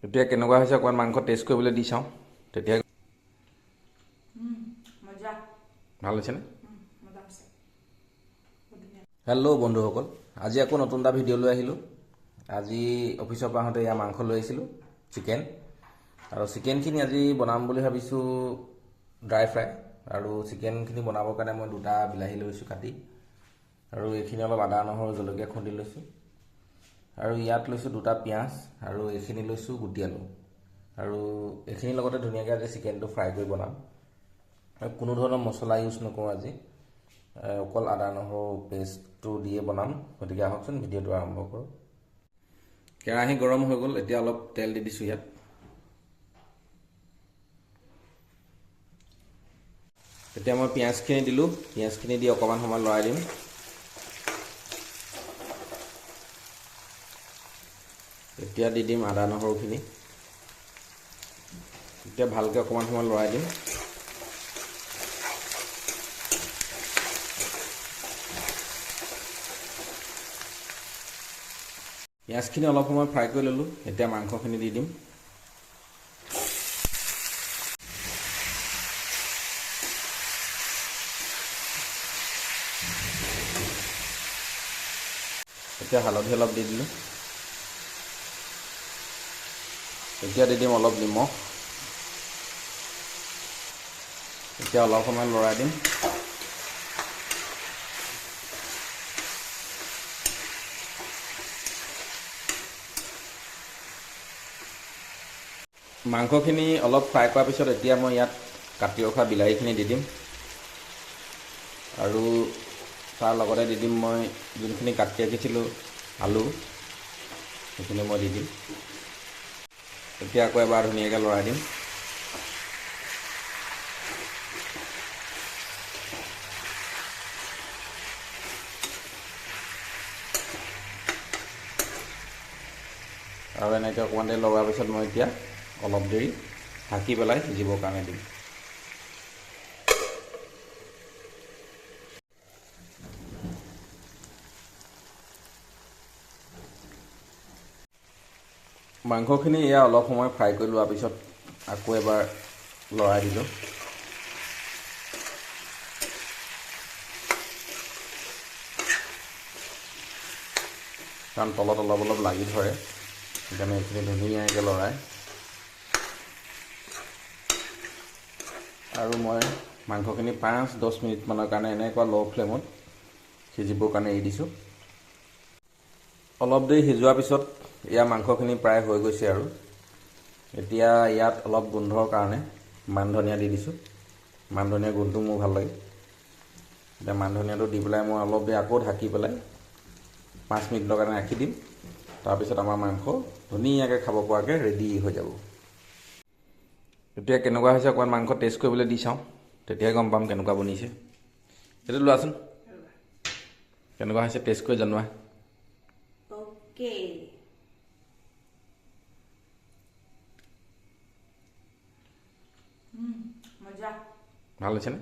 এতিয়া কেনেকুৱা হৈছে অকণমান মাংস টেষ্ট কৰিবলৈ দি চাওঁ তেতিয়া মজা ভাল হৈছেনে মজা আছে হেল্ল' বন্ধুসকল আজি আকৌ নতুন এটা ভিডিঅ' লৈ আহিলোঁ আজি অফিচৰ পৰা আহোঁতে এয়া মাংস লৈ আহিছিলোঁ চিকেন আৰু চিকেনখিনি আজি বনাম বুলি ভাবিছোঁ ড্ৰাই ফ্ৰাই আৰু চিকেনখিনি বনাবৰ কাৰণে মই দুটা বিলাহী লৈছোঁ কাটি আৰু এইখিনি অলপ আদা নহৰু জলকীয়া খুন্দি লৈছোঁ আৰু ইয়াত লৈছোঁ দুটা পিঁয়াজ আৰু এইখিনি লৈছোঁ গুটি আলু আৰু এইখিনিৰ লগতে ধুনীয়াকৈ আজি চিকেনটো ফ্ৰাই কৰি বনাম আৰু কোনো ধৰণৰ মছলা ইউজ নকৰোঁ আজি অকল আদা নহৰু পেষ্টটো দিয়ে বনাম গতিকে আহকচোন ভিডিঅ'টো আৰম্ভ কৰোঁ কেৰাহী গৰম হৈ গ'ল এতিয়া অলপ তেল দি দিছোঁ ইয়াত এতিয়া মই পিঁয়াজখিনি দিলোঁ পিঁয়াজখিনি দি অকণমান সময় লৰাই দিম এতিয়া দি দিম আদা নহৰুখিনি এতিয়া ভালকৈ অকণমান সময় লৰাই দিম পিঁয়াজখিনি অলপ সময় ফ্ৰাই কৰি ল'লোঁ এতিয়া মাংসখিনি দি দিম এতিয়া হালধি অলপ দি দিলোঁ এতিয়া দি দিম অলপ নিমখ এতিয়া অলপ সময় লৰাই দিম মাংসখিনি অলপ ফ্ৰাই কৰাৰ পিছত এতিয়া মই ইয়াত কাটি ৰখা বিলাহীখিনি দি দিম আৰু তাৰ লগতে দি দিম মই যোনখিনি কাটি ৰাখিছিলোঁ আলু সেইখিনি মই দি দিম এতিয়া আকৌ এবাৰ ধুনীয়াকৈ লৰাই দিম আৰু এনেকৈ অকণমান দেৰি লগাৰ পিছত মই এতিয়া অলপ দেৰি ঢাকি পেলাই সিজিবৰ কাৰণে দিম মাংসখিনি এয়া অলপ সময় ফ্ৰাই কৰি লোৱাৰ পিছত আকৌ এবাৰ লৰাই দিলোঁ কাৰণ তলত অলপ অলপ লাগি ধৰে সেইকাৰণে এইখিনি ধুনীয়াকৈ লৰাই আৰু মই মাংসখিনি 5-10 মিনিটমানৰ কাৰণে এনেকুৱা ল' ফ্লেমত সিজিবৰ কাৰণে এৰি দিছোঁ অলপ দেৰি সিজোৱাৰ পিছত এয়া মাংসখিনি প্ৰায় হৈ গৈছে আৰু এতিয়া ইয়াত অলপ গোন্ধৰ কাৰণে মান ধনিয়া দি দিছোঁ মান ধনিয়া গোন্ধটো মোৰ ভাল লাগে এতিয়া মান ধনিয়াটো দি পেলাই মই অলপ দেৰি আকৌ ঢাকি পেলাই 5 মিনিটৰ কাৰণে ৰাখি দিম তাৰপিছত আমাৰ মাংস ধুনীয়াকৈ খাব পৰাকৈ ৰেডি হৈ যাব এতিয়া কেনেকুৱা হৈছে অকণমান মাংস টেষ্ট কৰিবলৈ দি চাওঁ তেতিয়াই গম পাম কেনেকুৱা বনিছে সেইটো লোৱাচোন কেনেকুৱা হৈছে টেষ্ট কৰি জনোৱা ওকে মজা ভাল হৈছেনে